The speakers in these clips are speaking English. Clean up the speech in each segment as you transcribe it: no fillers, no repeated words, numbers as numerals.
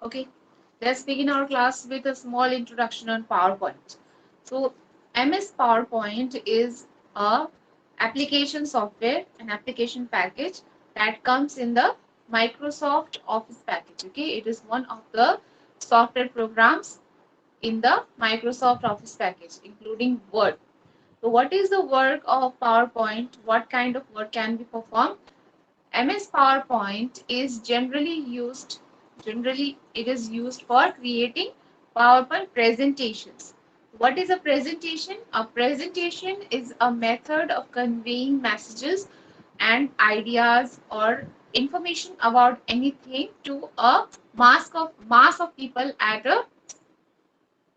Okay, let's begin our class with a small introduction on PowerPoint. So, MS PowerPoint is a application software, an application package that comes in the Microsoft Office package. Okay, it is one of the software programs in the Microsoft Office package, including Word. So, what is the work of PowerPoint? What kind of work can be performed? MS PowerPoint is generally it is used for creating PowerPoint presentations. What is a presentation? A presentation is a method of conveying messages and ideas or information about anything to a mass of people at a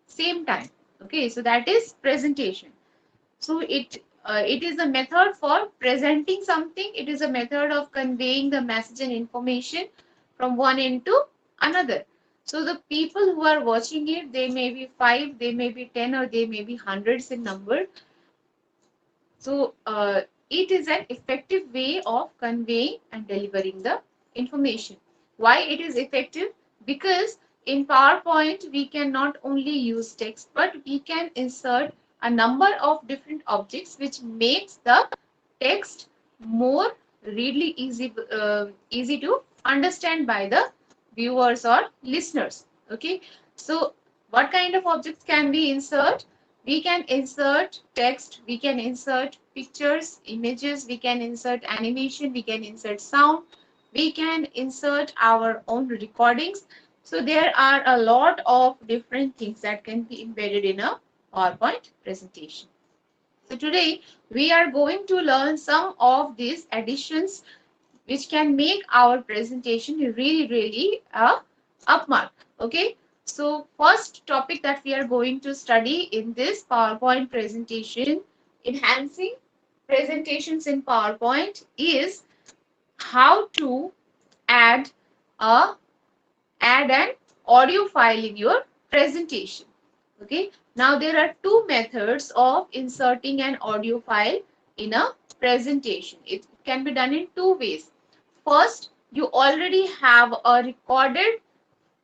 same time. Okay, so that is presentation. So it is a method for presenting something. It is a method of conveying the message and information from one end to another. So the people who are watching it, they may be five, they may be 10, or they may be hundreds in number. So it is an effective way of conveying and delivering the information. Why it is effective? Because in PowerPoint we can not only use text, but we can insert a number of different objects, which makes the text more really easy to understand by the viewers or listeners. Okay, so what kind of objects can we insert? We can insert text, we can insert pictures, images, we can insert animation, we can insert sound, we can insert our own recordings. So there are a lot of different things that can be embedded in a PowerPoint presentation. So today we are going to learn some of these additions which can make our presentation really a upmark. Okay, so first topic that we are going to study in this PowerPoint presentation, enhancing presentations in PowerPoint, is how to add a add an audio file in your presentation. Okay, now there are two methods of inserting an audio file in a presentation. It can be done in two ways. First, you already have a recorded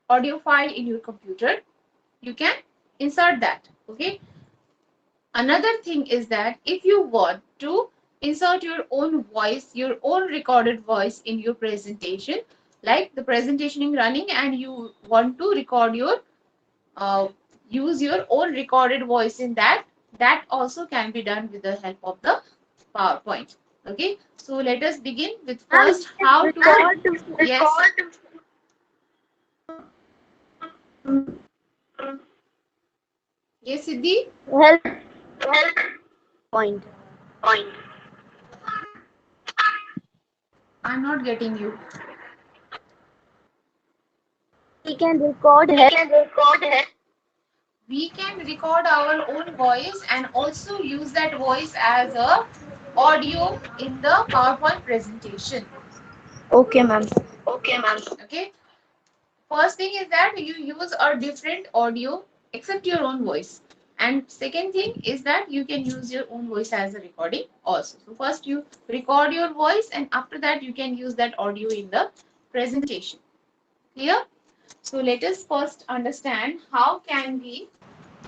audio file in your computer. You can insert that. Okay, another thing is that if you want to insert your own voice, your own recorded voice in your presentation, like the presentation is running and you want to record your uh, use your own recorded voice in that, that also can be done with the help of the PowerPoint. Okay, so let us begin with Ma'am, first how to yes. Yes, Siddhi, help point. I'm not getting you. We can record help. We can record our own voice and also use that voice as a audio in the PowerPoint presentation. Okay, ma'am. Okay, first thing is that you use a different audio except your own voice, and second thing is that you can use your own voice as a recording also. So first you record your voice and after that you can use that audio in the presentation. Clear? So let us first understand how can we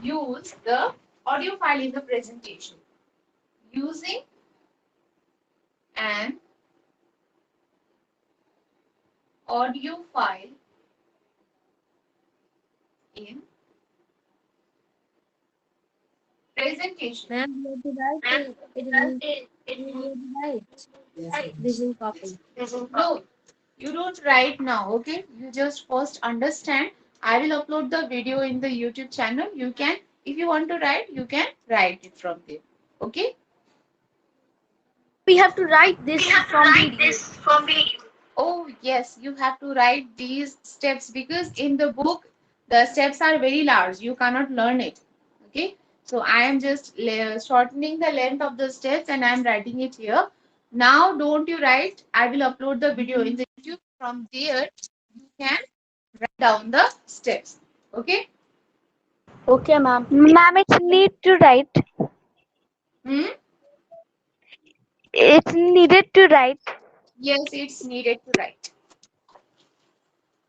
use the audio file in the presentation. Using an audio file in presentation. Ma'am, you have to write it. You have to write. This is copy. No, you don't write now, okay? You just first understand. I will upload the video in the YouTube channel. You can, if you want to write, you can write it from there. Okay? We have to write this from video. Oh, yes, you have to write these steps because in the book, the steps are very large. You cannot learn it. Okay? So I am just shortening the length of the steps and I am writing it here. Now, don't you write? I will upload the video in the YouTube. From there, you can write down the steps. Okay? Okay, ma'am. Ma'am, it's need to write. Hmm? It's needed to write. Yes, it's needed to write.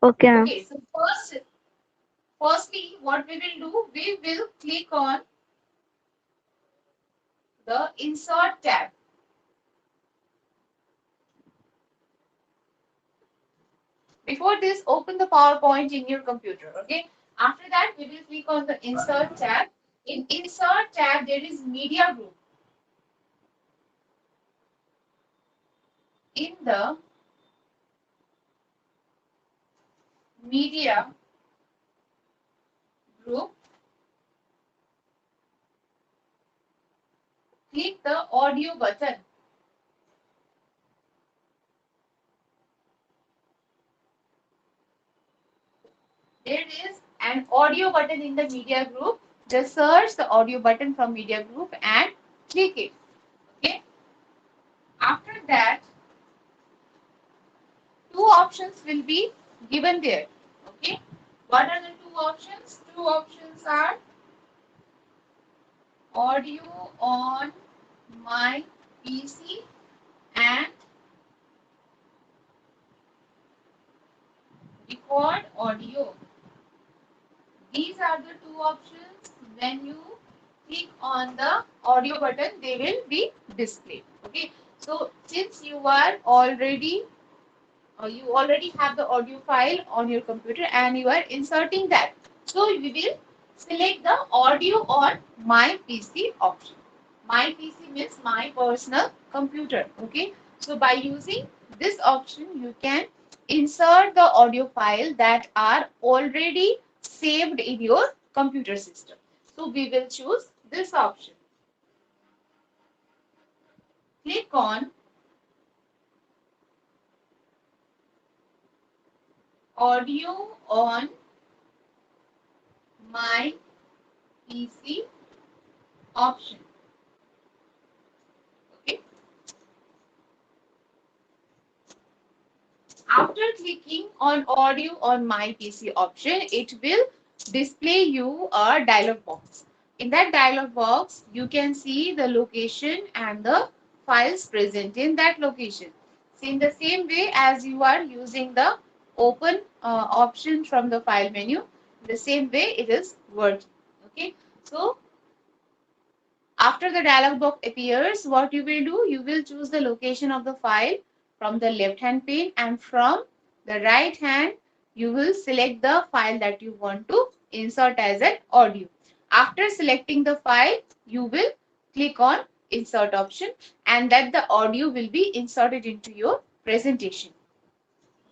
Okay, ma'am. Okay, so firstly, what we will do, we will click on the Insert tab. Before this, open the PowerPoint in your computer. Okay. After that, we will click on the Insert tab. In Insert tab, there is Media Group. In the Media Group, click the Audio button. There is an audio button in the Media Group. Just search the audio button from Media Group and click it. Okay. After that, two options will be given there. Okay. What are the two options? Two options are audio on my PC and record audio. These are the two options. When you click on the audio button, they will be displayed. Okay. So since you already have the audio file on your computer and you are inserting that. So we will select the audio on my PC option. My PC means my personal computer. Okay. So by using this option, you can insert the audio file that are already saved in your computer system. So we will choose this option. Click on audio on my PC option. Okay. After clicking on audio on my PC option, it will display you a dialog box. In that dialog box, you can see the location and the files present in that location. So in the same way as you are using the open option from the file menu, the same way it is working. Okay. So after the dialog box appears, what you will do, you will choose the location of the file from the left hand pane, and from the right hand, you will select the file that you want to insert as an audio. After selecting the file, you will click on insert option and that the audio will be inserted into your presentation.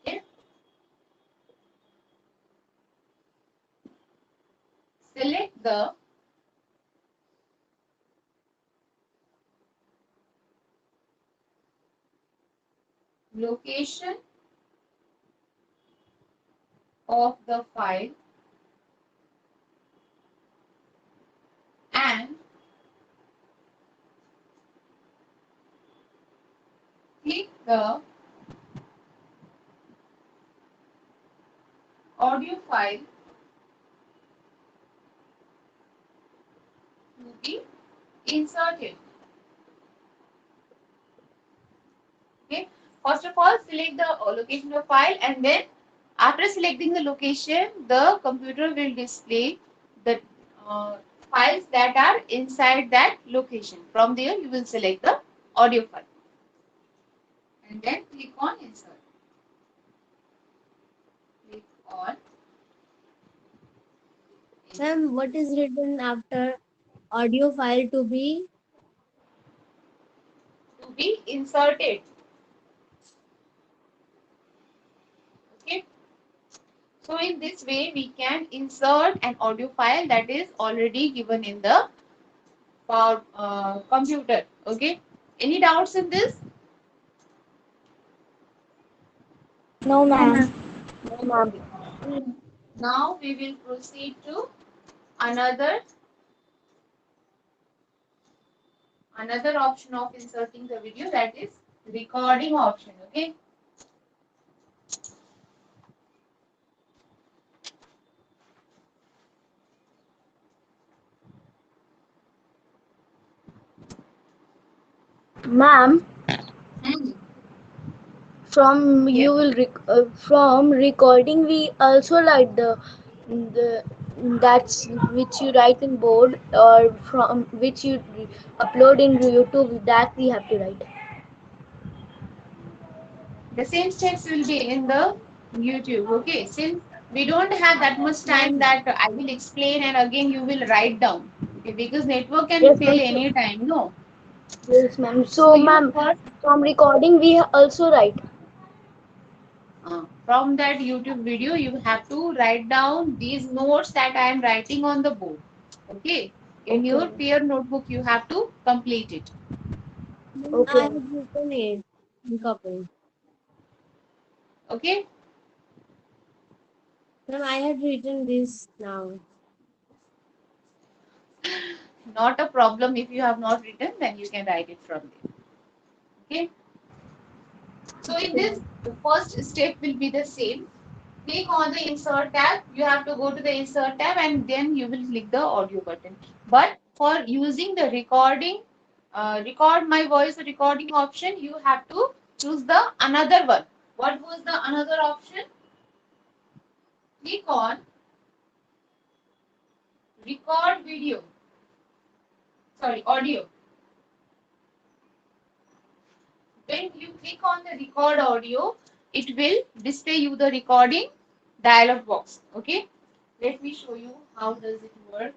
Okay. Select the location of the file and click the audio file to be inserted. Okay. First of all, select the location of file, and then after selecting the location, the computer will display the uh, files that are inside that location. From there, you will select the audio file and then click on insert. Click on insert Ma'am, what is written after audio file to be? to be inserted. Okay. So in this way, we can insert an audio file that is already given in the computer. Okay. Any doubts in this? No, No, ma'am. ma'am. No, ma'am. Okay. Now we will proceed to another another option of inserting the video, that is recording option. Okay. Ma'am, Hmm. From Yes. you will from recording we also write the that's which you write in board or from which you upload in YouTube, that we have to write. The same steps will be in the YouTube. Okay. Since we don't have that much time Ma'am, that I will explain and again you will write down. Okay. Because network can yes fail ma'am. anytime. No. Yes ma'am. So So you ma'am, first from recording we also write. from that YouTube video, you have to write down these notes that I am writing on the board. Okay. In Okay your ma'am. peer notebook, you have to complete it. Okay I have ma'am. written it in copy. Okay. Ma'am, I had written this now. Not a problem. If you have not written, then you can write it from there. Okay. So in Okay this, ma'am. the first step will be the same. Click on the insert tab. You have to go to the insert tab and then you will click the audio button. But for using the recording, record my voice recording option, you have to choose the another one. What was the another option? Click on record video. Sorry, audio. When you click on the record audio, it will display you the recording dialog box. Okay. Let me show you how does it work.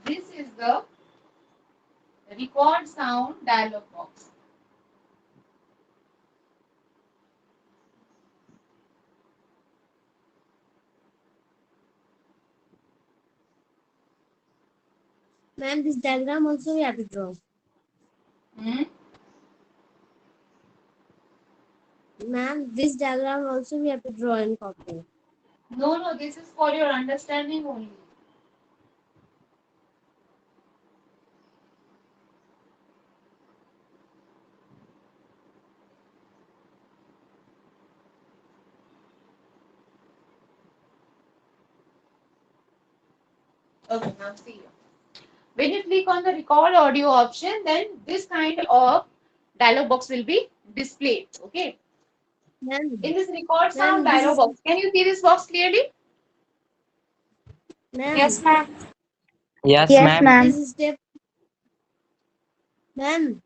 This is the record sound dialog box. Ma'am, this diagram also we have to draw. Hmm? Ma'am, this diagram also we have to draw in copy. No, no, this is for your understanding only. Okay, now see here. When you click on the record audio option, then this kind of dialog box will be displayed. Okay. In Ma'am, this record sound ma'am, this dialog is box, can you see this box clearly? ma'am, Yes ma'am. Yes, Yes ma'am. ma'am. this is step. Ma'am,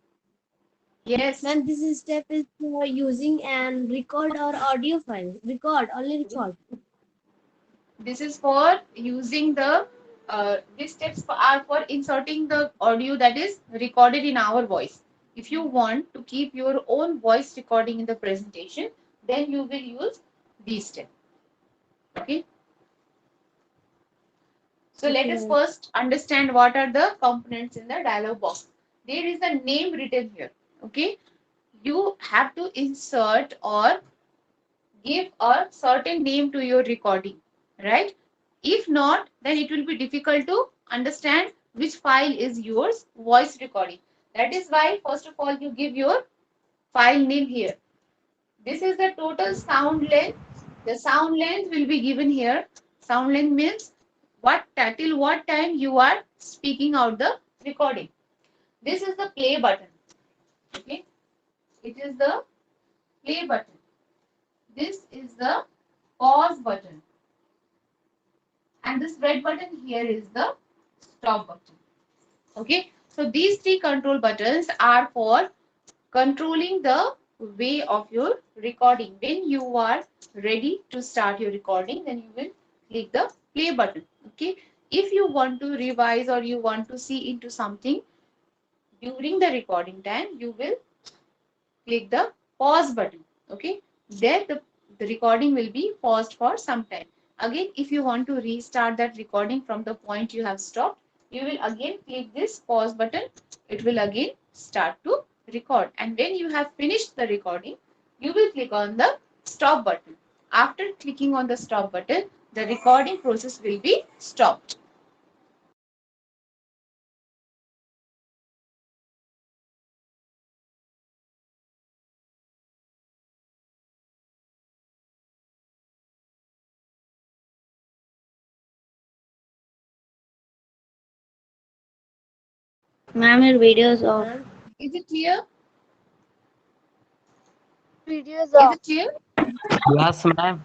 Yes. ma'am, this is step is for using and record our audio file. Record, only record. This is for using the these steps are for inserting the audio that is recorded in our voice. If you want to keep your own voice recording in the presentation, then you will use these steps. Okay. So let Okay, us ma'am. first understand what are the components in the dialog box. There is a name written here. Okay. You have to insert or give a certain name to your recording, right? If not, then it will be difficult to understand which file is yours voice recording. That is why, first of all, you give your file name here. This is the total sound length. The sound length will be given here. Sound length means what till what time you are speaking out the recording. This is the play button. Okay, it is the play button. This is the pause button. And this red button here is the stop button. Okay, so these three control buttons are for controlling the way of your recording. When you are ready to start your recording, then you will click the play button. Okay, if you want to revise or you want to see into something during the recording time, you will click the pause button. Okay, there the recording will be paused for some time. Again, if you want to restart that recording from the point you have stopped, you will again click this pause button. It will again start to record. And when you have finished the recording, you will click on the stop button. After clicking on the stop button, the recording process will be stopped. Ma'am, your video is off. Ma'am, Is it clear? Video is Is off. it clear? Yes, ma'am.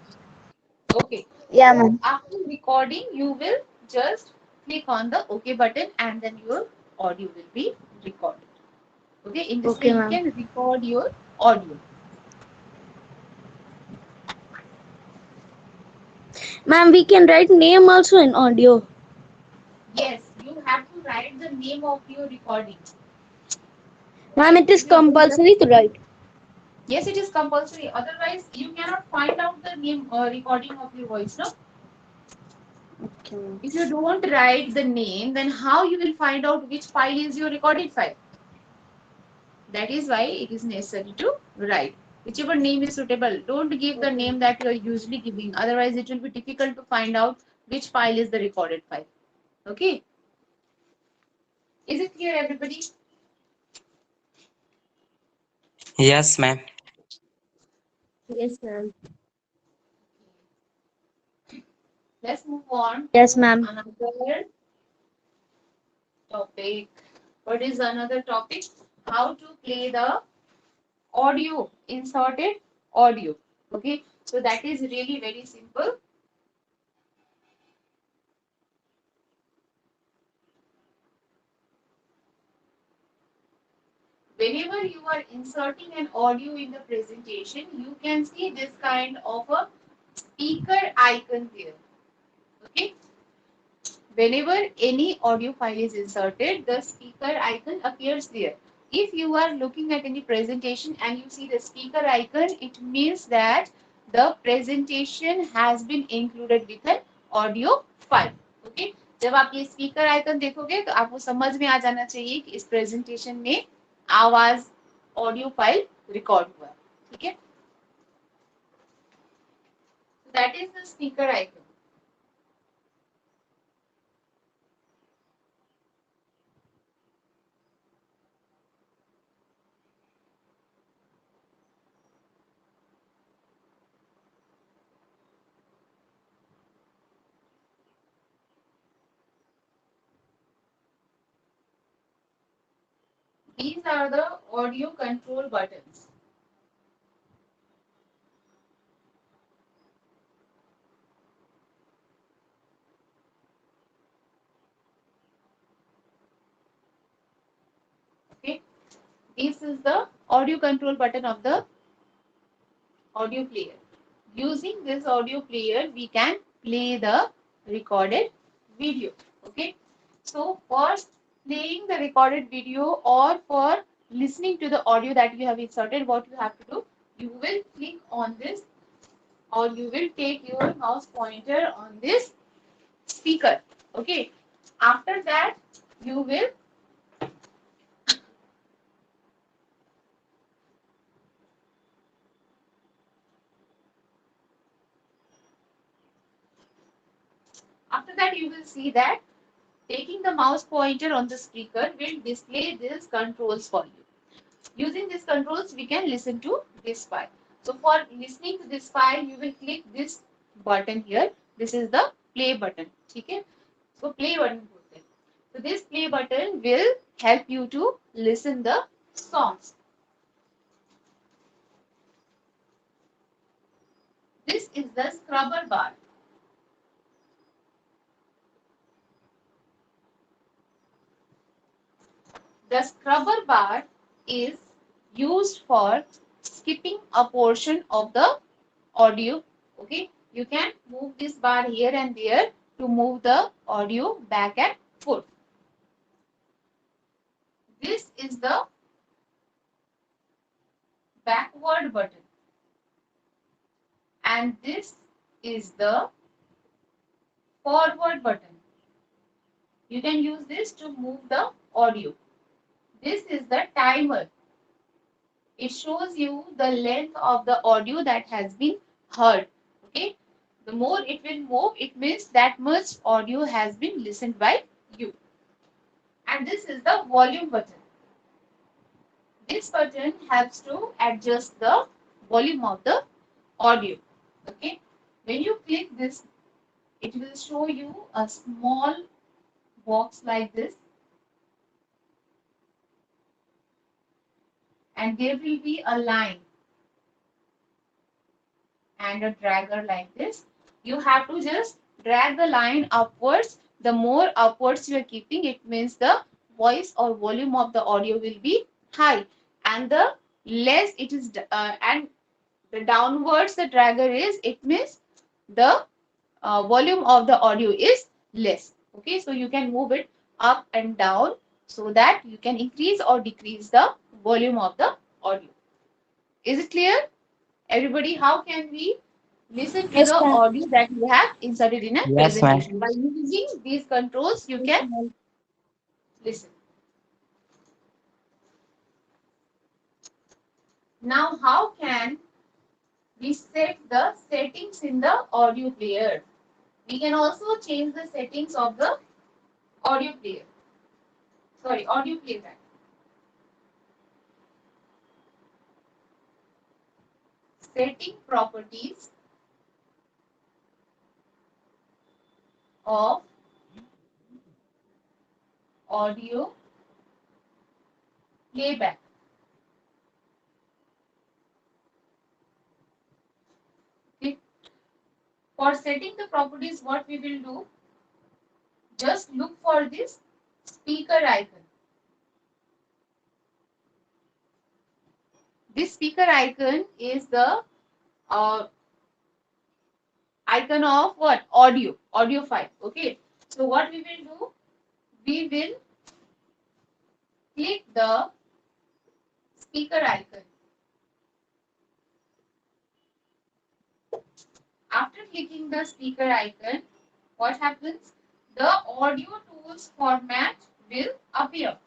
Okay. Yeah, So ma'am. after recording, you will just click on the OK button and then your audio will be recorded. Okay. In this way, Okay, you ma'am. can record your audio. Ma'am, we can write name also in audio. Yes, you have to write the name of your recording. Ma'am, Okay. it is If you don't just compulsory to write. yes, it is compulsory. Otherwise, you cannot find out the name recording of your voice. No. Okay, ma'am. If you don't write the name, then how you will find out which file is your recorded file? That is why it is necessary to write. Whichever name is suitable. Don't give the name that you are usually giving. Otherwise, it will be difficult to find out which file is the recorded file. Okay. Is it clear, everybody? Yes, ma'am. Yes, ma'am. Let's move on Yes, to ma'am. another topic. What is another topic? How to play the audio, inserted audio. Okay. So that is really very simple. Whenever you are inserting an audio in the presentation, you can see this kind of a speaker icon there. Okay. Whenever any audio file is inserted, the speaker icon appears there. If you are looking at any presentation and you see the speaker icon, it means that the presentation has been included with an audio file. Okay. जब आप ये speaker icon देखोगे तो आपको समझ में आ जाना चाहिए कि इस प्रेजेंटेशन में आवाज ऑडियो फाइल रिकॉर्ड हुआ है. ठीक है. So that is the speaker icon. These are the audio control buttons. Okay. This is the audio control button of the audio player. Using this audio player, we can play the recorded video. Okay. So for playing the recorded video or for listening to the audio that you have inserted, what you have to do, you will click on this or you will take your mouse pointer on this speaker. Okay. After that, you will after that you will see that taking the mouse pointer on the speaker will display these controls for you. Using these controls, we can listen to this file. So for listening to this file, you will click this button here. This is the play button. Okay? So play button. So this play button will help you to listen the songs. This is the scrubber bar. The scrubber bar is used for skipping a portion of the audio. Okay, you can move this bar here and there to move the audio back and forth. This is the backward button and this is the forward button. You can use this to move the audio. This is the timer. It shows you the length of the audio that has been heard. Okay, the more it will move, it means that much audio has been listened by you. And this is the volume button. This button helps to adjust the volume of the audio. Okay, when you click this, it will show you a small box like this, and there will be a line. and a dragger like this. You have to just drag the line upwards. The more upwards you are keeping, it means the voice or volume of the audio will be high, and the less it is and the downwards the dragger is, it means the volume of the audio is less. Okay, so you can move it up and down so that you can increase or decrease the volume of the audio. Is it clear? Everybody, how can we listen to Yes, the ma'am. audio that you have inserted in a Yes, ma'am. presentation? By using these controls, you can listen. Now, how can we set the settings in the audio player? We can also change the settings of the audio player. Sorry, audio playback. Setting properties of audio playback. Okay. For setting the properties, what we will do, just look for this speaker icon. This speaker icon is the uh, icon of what? Audio file. Okay. So what we will do, we will click the speaker icon. After clicking the speaker icon, what happens? The audio tools format will appear.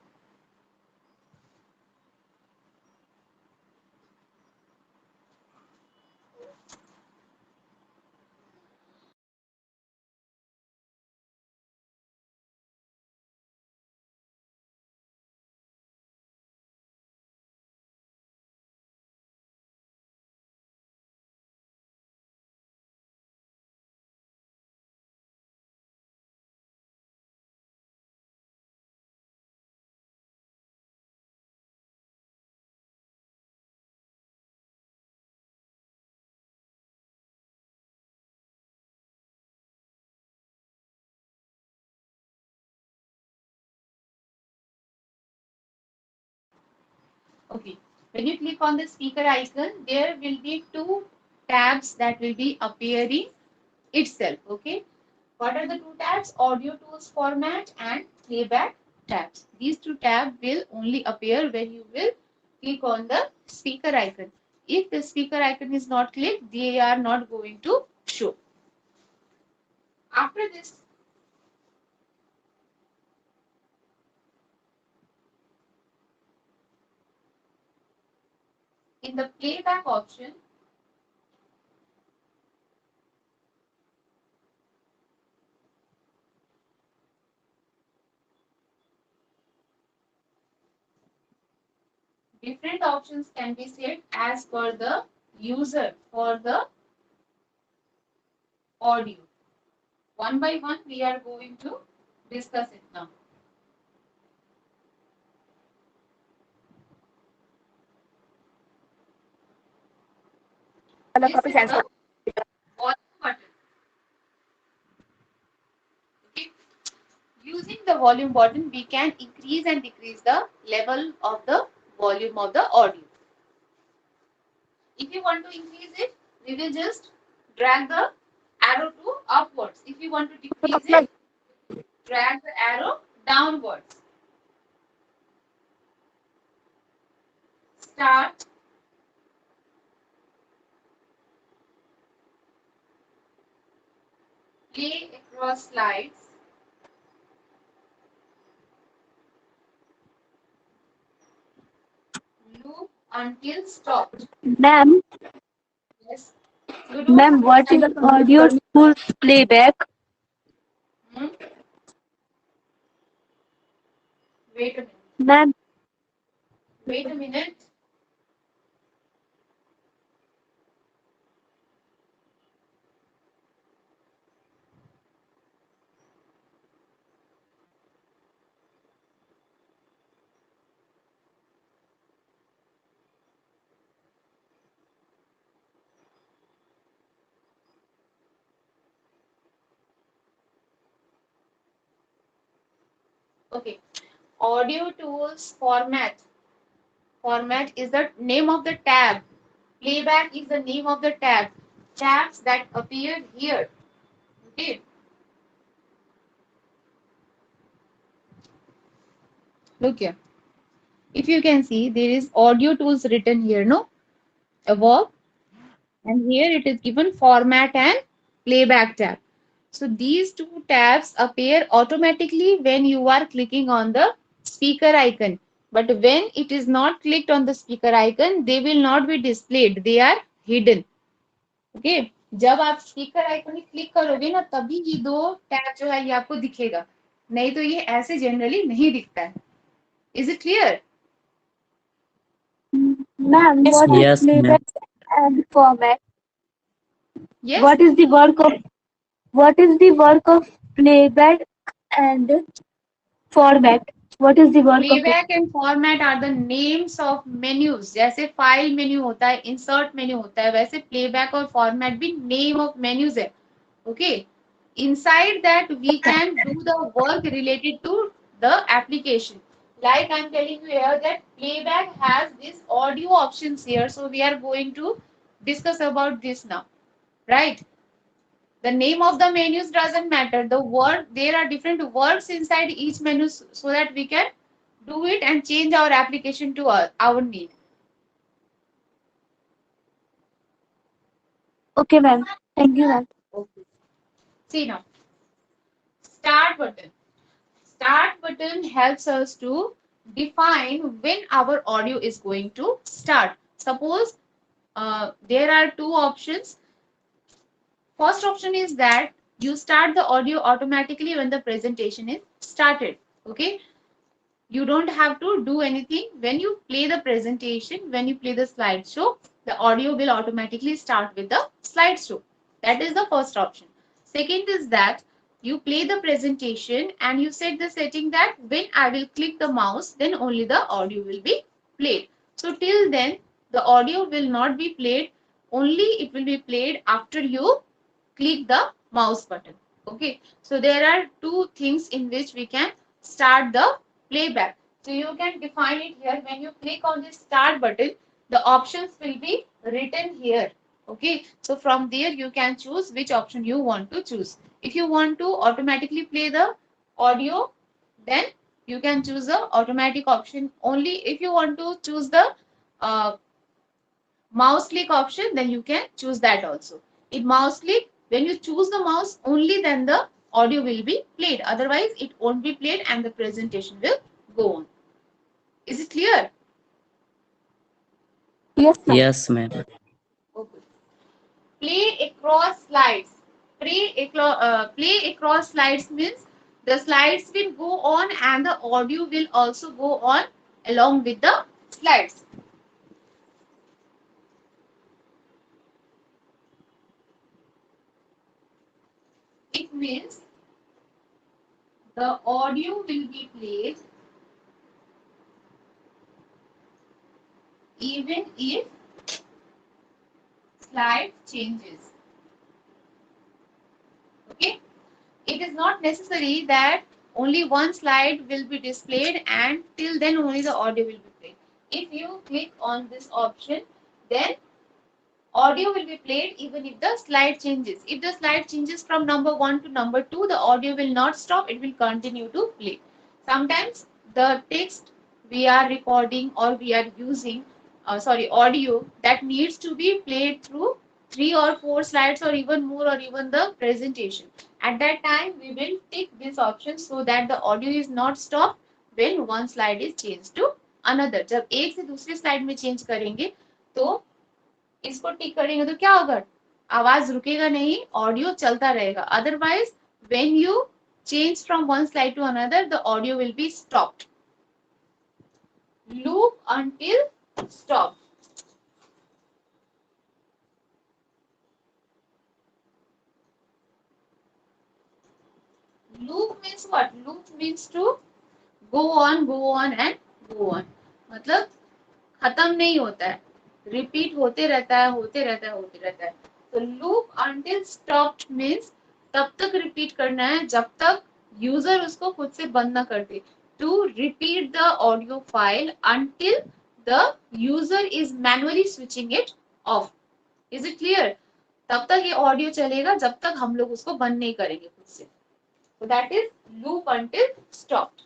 Okay. When you click on the speaker icon, there will be two tabs that will be appearing itself. Okay. What are the two tabs? Audio tools format and playback tabs. These two tabs will only appear when you will click on the speaker icon. If the speaker icon is not clicked, they are not going to show. After this, in the playback option, different options can be set as per the user for the audio. One by one, we are going to discuss it now. This is the volume button. Okay. Using the volume button, we can increase and decrease the level of the volume of the audio. If you want to increase it, we will just drag the arrow to upwards. If you want to decrease it, drag the arrow downwards. Start. Play across slides. Loop until stopped. Ma'am, Yes. You don't ma'am, what is understand. audio tools playback? Hmm? Wait a minute. Ma'am, Wait a minute. Okay. Audio tools format. Format is the name of the tab. Playback is the name of the tab. Tabs that appear here. Okay. Look here. If you can see, there is audio tools written here, no? Above. And here it is given format and playback tab. So these two tabs appear automatically when you are clicking on the speaker icon. But when it is not clicked on the speaker icon, they will not be displayed. They are hidden. Okay. जब आप speaker icon में click करोगे ना तभी ये दो tab जो है ये आपको दिखेगा, नहीं तो ये ऐसे जनरली नहीं दिखता है. Is it clear? Ma'am, Yes, what ma'am. is Yes, ma'am. playback and format? Yes. What is the work of playback and format? What is the work of it? Playback and format are the names of menus. जैसे file menu होता है, insert menu होता है, वैसे playback और format भी name of menus है. Okay. Inside that we can do the work related to the application. Like I'm telling you here that playback has these audio options here. So we are going to discuss about this now. Right? The name of the menus doesn't matter. The word, there are different words inside each menu so that we can do it and change our application to our need. Okay, ma'am. Thank you, ma'am. Okay. See now, start button. Start button helps us to define when our audio is going to start. Suppose there are two options. First option is that you start the audio automatically when the presentation is started. Okay. You don't have to do anything. When you play the presentation, when you play the slideshow, the audio will automatically start with the slideshow. That is the first option. Second is that you play the presentation and you set the setting that when I will click the mouse, then only the audio will be played. So till then, the audio will not be played. Only it will be played after you click the mouse button. Okay. So there are two things in which we can start the playback. So you can define it here. When you click on the start button, the options will be written here. Okay. So from there you can choose which option you want to choose. If you want to automatically play the audio, then you can choose the automatic option. Only if you want to choose the uh, mouse click option, then you can choose that also. In mouse click, when you choose the mouse, only then the audio will be played. Otherwise, it won't be played and the presentation will go on. Is it clear? Yes, ma'am. Yes, ma'am. Okay. Play across slides. Play across slides means the slides will go on and the audio will also go on along with the slides. It means the audio will be played even if slide changes. Okay. It is not necessary that only one slide will be displayed and till then only the audio will be played. If you click on this option, then audio will be played even if the slide changes. If the slide changes from number 1 to number 2, the audio will not stop, it will continue to play. Sometimes the text we are recording or we are using, audio that needs to be played through 3 or 4 slides or even more or even the presentation. At that time, we will tick this option so that the audio is not stopped when one slide is changed to another. जब एक से दूसरे slide में change करेंगे तो इसको टिक करेंगे तो क्या होगा, आवाज रुकेगा नहीं, ऑडियो चलता रहेगा. Otherwise when you change from one slide to another, the audio will be stopped. Loop until stop. Loop means what? Loop means to go on and go on. मतलब खत्म नहीं होता है, रिपीट होते रहता है, होते रहता है, होते रहता है. तो लूप अंटिल स्टॉप्ड मीन्स तब तक रिपीट करना है जब तक यूजर उसको खुद से बंद ना कर दे. to repeat the audio file until the user is manually switching it off. Is it clear? तब तक ये ऑडियो चलेगा जब तक हम लोग उसको बंद नहीं करेंगे खुद से. So that is loop until stopped.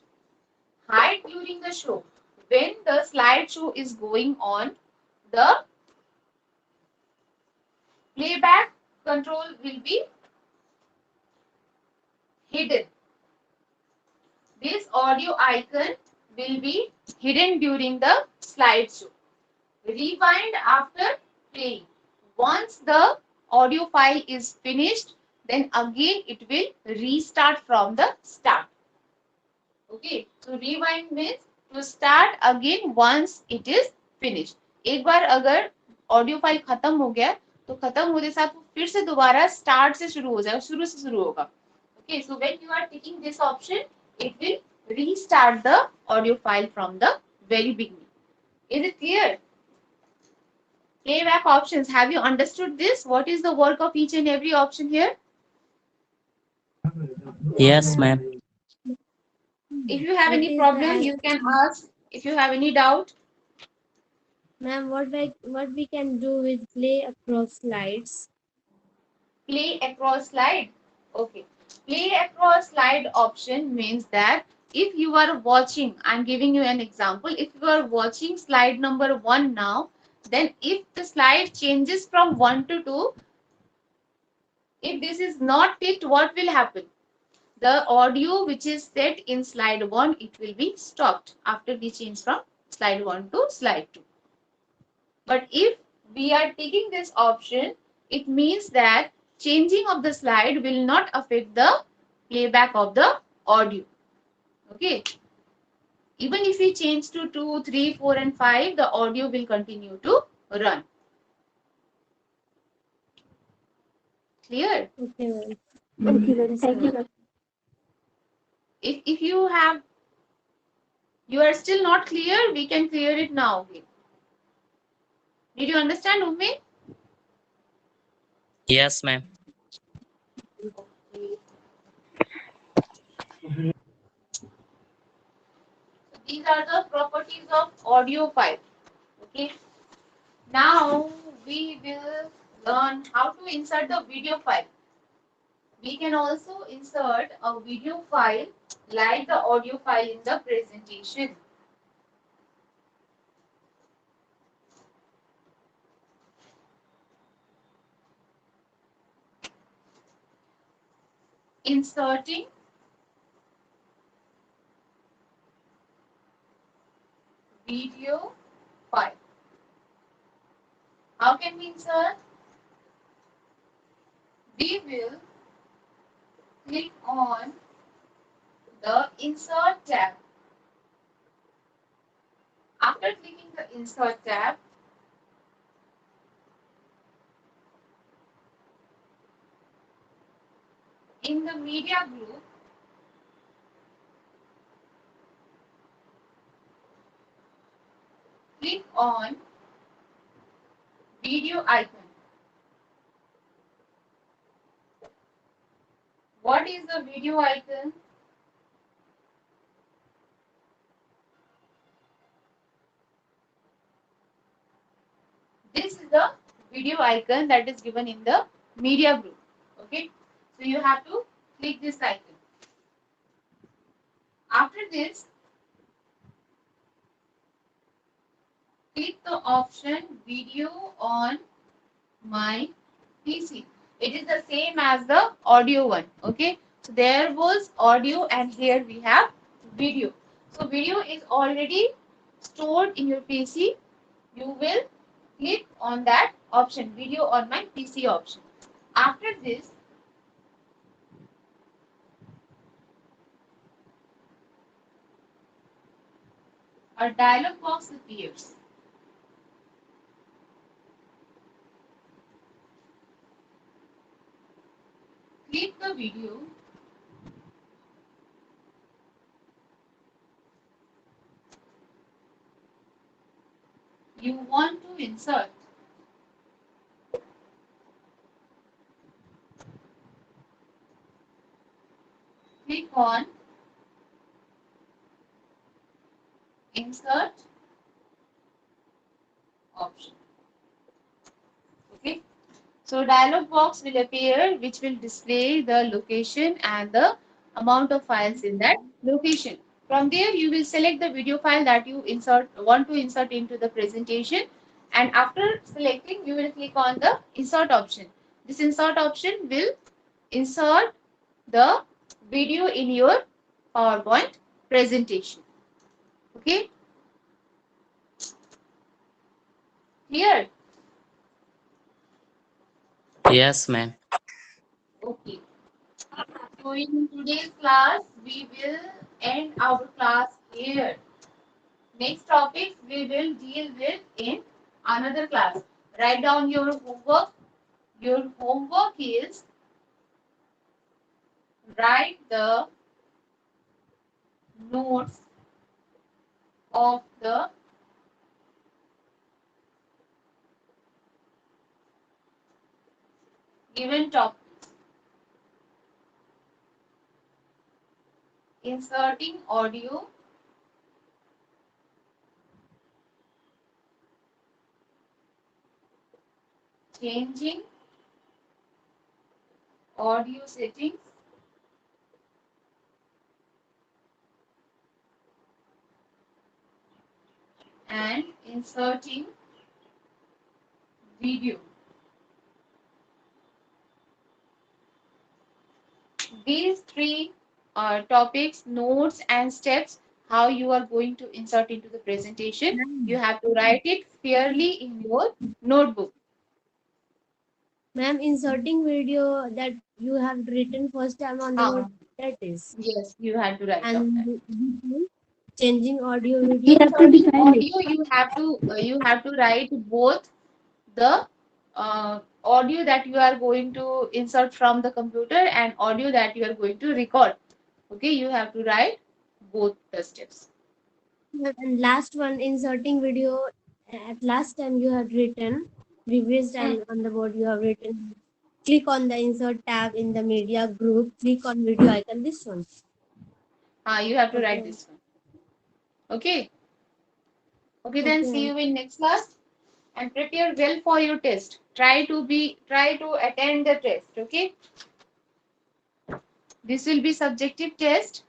Hide during the show. When the slideshow is going on, the playback control will be hidden. This audio icon will be hidden during the slideshow. Rewind after playing. Once the audio file is finished, then again it will restart from the start. Okay, so rewind means to start again once it is finished. एक बार अगर audio file खत्म हो गया तो खत्म होने साथ वो फिर से दोबारा स्टार्ट से शुरू हो जाएगा, शुरू से शुरू होगा. Okay, so when you are taking this option, it will restart the audio file from the very beginning. Is it clear? Playback options. Have you understood this? What is the work of each and every option here? Yes, ma'am. If you have What any is problem, the- you can ask. If you have any doubt, Ma'am, what we can do with play across slides? play across slide. Okay. Play across slide option means that if you are watching, I'm giving you an example. If you are watching slide number 1 now, then if the slide changes from 1 to 2, if this is not picked, what will happen? The audio which is set in slide 1, it will be stopped after we change from slide 1 to slide 2. But if we are taking this option, it means that changing of the slide will not affect the playback of the audio. Okay. Even if we change to 2, 3, 4 and 5, the audio will continue to run. Clear? Okay, ma'am. Okay, ma'am. Yes, Thank you, ma'am. ma'am. If you are still not clear, we can clear it now. Okay. Did you understand, Umme? Yes, ma'am. Okay. These are the properties of audio file. Okay. Now we will learn how to insert the video file. We can also insert a video file like the audio file in the presentation. Inserting video file. How can we insert? We will click on the Insert tab. After clicking the Insert tab, in the media group, click on video icon. What is the video icon? This is the video icon that is given in the media group. Okay, so you have to click this icon. After this, click the option video on my PC. It is the same as the audio one. Okay, so there was audio and here we have video. So video is already stored in your PC. You will click on that option, video on my PC option. After this, a dialog box appears. Click the video. You want to insert. Click on insert option. Okay. So dialog box will appear which will display the location and the amount of files in that location. From there you will select the video file that you want to insert into the presentation, and after selecting you will click on the insert option. This insert option will insert the video in your PowerPoint presentation. Okay, clear? Yes, ma'am. Okay. So in today's class, we will end our class here. Next topic we will deal with in another class. Write down your homework. Your homework is write the notes of the given topic. Inserting audio, changing audio settings, and inserting video. These three topics, notes and steps, how you are going to insert into the presentation. You have to write it fairly in your notebook. Ma'am, inserting video that you have written first time on the note, that is. Yes, you have to write down that. And changing audio We video. have to Inserting define it. audio, you have to write both the audio that you are going to insert from the computer and audio that you are going to record. Okay, you have to write both the steps. And last one, inserting video. At last time you had written, revised, and on the board you have written. Click on the insert tab in the media group. Click on video icon. This one. You have to write Okay. this one. Okay. Okay, then Okay, see ma'am. you in next class, and prepare well for your test. Try to attend the test. Okay. This will be subjective test.